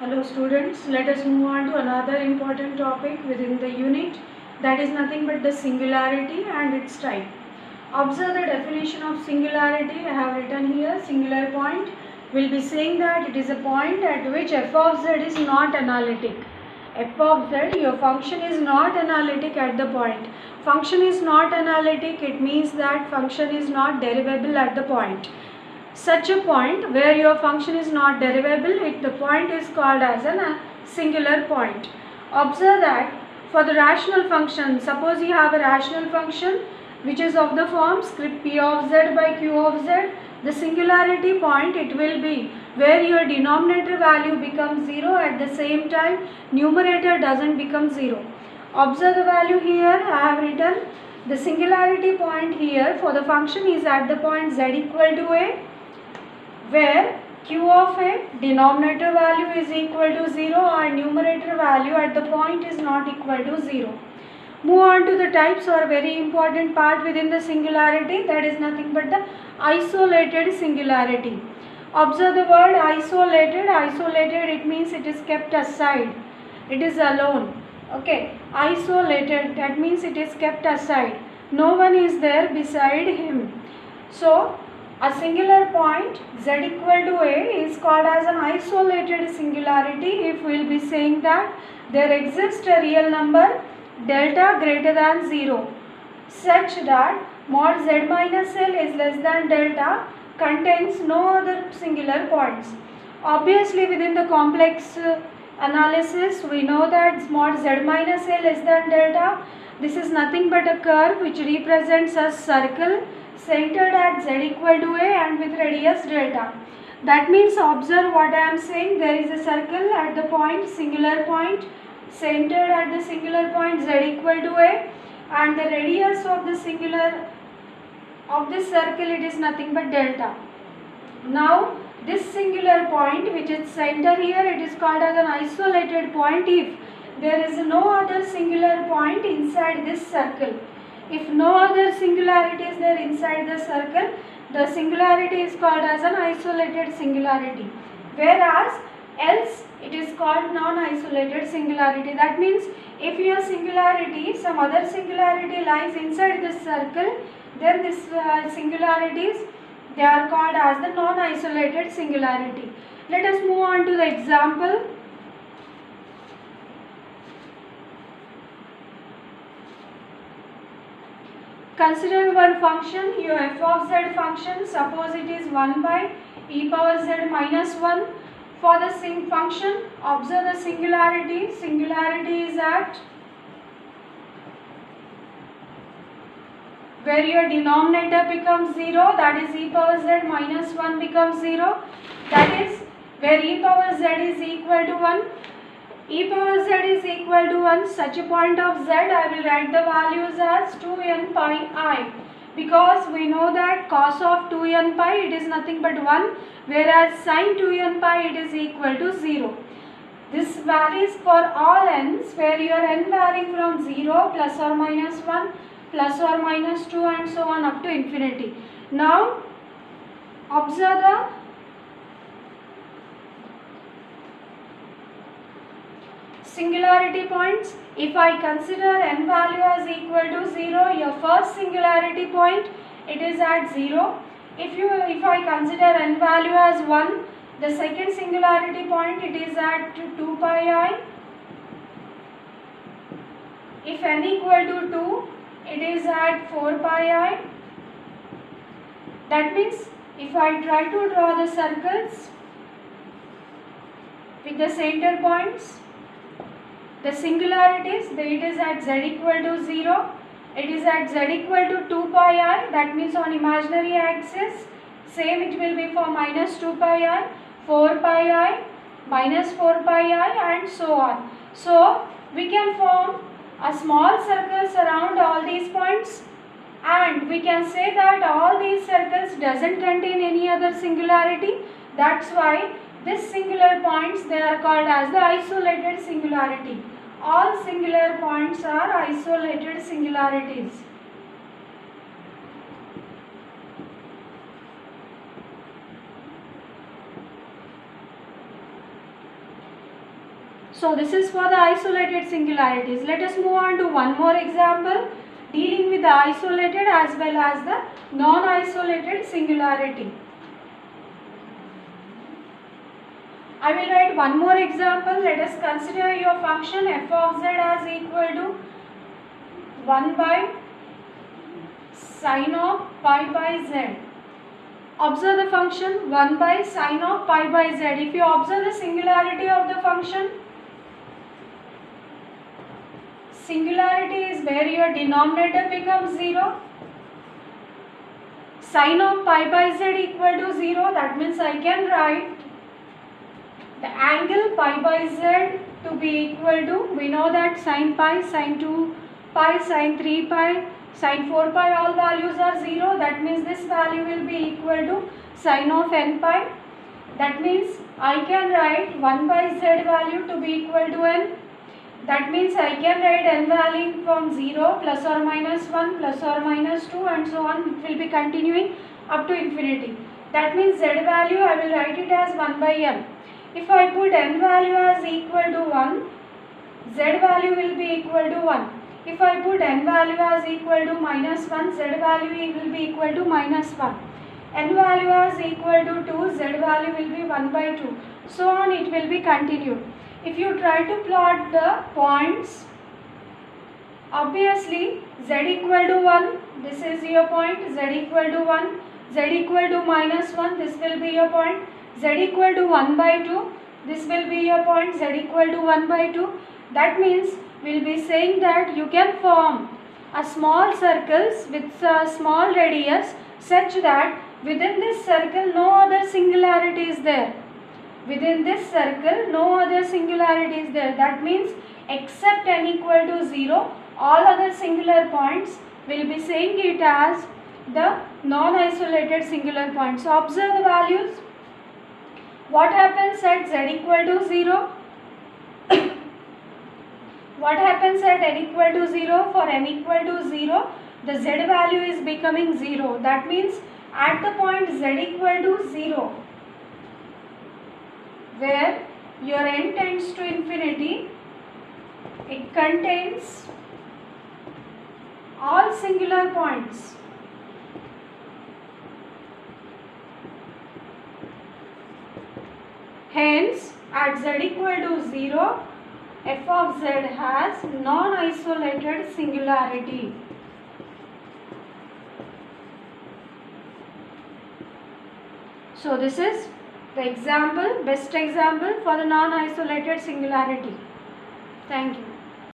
Hello students, let us move on to another important topic within the unit, that is nothing but the singularity and its type. Observe the definition of singularity. I have written here singular point. We will be saying that it is a point at which f of z is not analytic. F of z, your function is not analytic at the point. Function is not analytic, it means that function is not derivable at the point. Such a point where your function is not derivable, the point is called as a singular point. Observe that for the rational function, suppose you have a rational function which is of the form script p of z by q of z, the singularity point it will be where your denominator value becomes 0, at the same time numerator doesn't become 0. Observe the value here. I have written the singularity point here for the function is at the point z equal to a, where q of a denominator value is equal to 0 and numerator value at the point is not equal to 0. Move on to the types, or very important part within the singularity, that is nothing but the isolated singularity. Observe the word isolated. Isolated, it means it is kept aside, it is alone. Okay, isolated, that means it is kept aside, no one is there beside him. So a singular point z equal to a is called as an isolated singularity if we will be saying that there exists a real number delta greater than 0 such that mod z minus l is less than delta contains no other singular points. Obviously within the complex analysis we know that mod z minus l less than delta, this is nothing but a curve which represents a circle centered at z equal to a and with radius delta. That means observe what I am saying, there is a circle at the point, singular point, centered at the singular point z equal to a, and the radius of the singular of this circle, it is nothing but delta. Now this singular point which is center here, it is called as an isolated point if there is no other singular point inside this circle. If no other singularity is there inside the circle, the singularity is called as an isolated singularity, whereas else it is called non-isolated singularity. That means if your singularity, some other singularity lies inside this circle, then this singularities, they are called as the non-isolated singularity. Let us move on to the example. Consider one function, your f of z function, suppose it is 1 by e power z minus 1. For the function, observe the singularity. Singularity is at where your denominator becomes 0, that is e power z minus 1 becomes 0, that is where e power z is equal to 1. E power z is equal to 1, such a point of z, I will write the values as 2n pi I, because we know that cos of 2n pi, it is nothing but 1, whereas sin 2n pi, it is equal to 0. This varies for all n's, where your n varying from 0 plus or minus 1 plus or minus 2 and so on up to infinity. Now observe the singularity points. If I consider n value as equal to 0, your first singularity point, it is at 0. If I consider n value as 1, the second singularity point, it is at 2 pi I. If n equal to 2, it is at 4 pi I. That means if I try to draw the circles with the center points, the singularities, it is at z equal to 0, it is at z equal to 2 pi I, that means on imaginary axis, same it will be for minus 2 pi I, 4 pi I, minus 4 pi I and so on. So we can form a small circles around all these points, and we can say that all these circles doesn't contain any other singularity. That's why this singular points, they are called as the isolated singularity. All singular points are isolated singularities. So this is for the isolated singularities. Let us move on to one more example dealing with the isolated as well as the non-isolated singularity. I will write one more example. Let us consider your function f of z as equal to 1 by sine of pi by z. Observe the function 1 by sine of pi by z. If you observe the singularity of the function, singularity is where your denominator becomes 0. Sine of pi by z equal to 0. That means I can write the angle pi by z to be equal to, we know that sine pi, sine 2 pi, sine 3 pi, sine 4 pi, all values are 0. That means this value will be equal to sine of n pi. That means I can write 1 by z value to be equal to n. That means I can write n value from 0 plus or minus 1 plus or minus 2 and so on. It will be continuing up to infinity. That means z value I will write it as 1 by m. If I put n value as equal to 1, z value will be equal to 1. If I put n value as equal to minus 1, z value will be equal to minus 1. N value as equal to 2, z value will be 1 by 2. So on it will be continued. If you try to plot the points, obviously z equal to 1, this is your point, z equal to 1, z equal to minus 1, this will be your point, z equal to 1 by 2, this will be your point, z equal to 1 by 2. That means we will be saying that you can form a small circles with a small radius such that within this circle no other singularity is there. Within this circle no other singularity is there. That means except n equal to 0, all other singular points will be saying it as the non-isolated singular points. So observe the values. What happens at z equal to 0? What happens at n equal to 0? For n equal to 0, the z value is becoming 0. That means at the point z equal to 0, where your n tends to infinity, it contains all singular points. Hence, at z equal to 0, f of z has non-isolated singularity. So this is the example, best example for the non-isolated singularity. Thank you.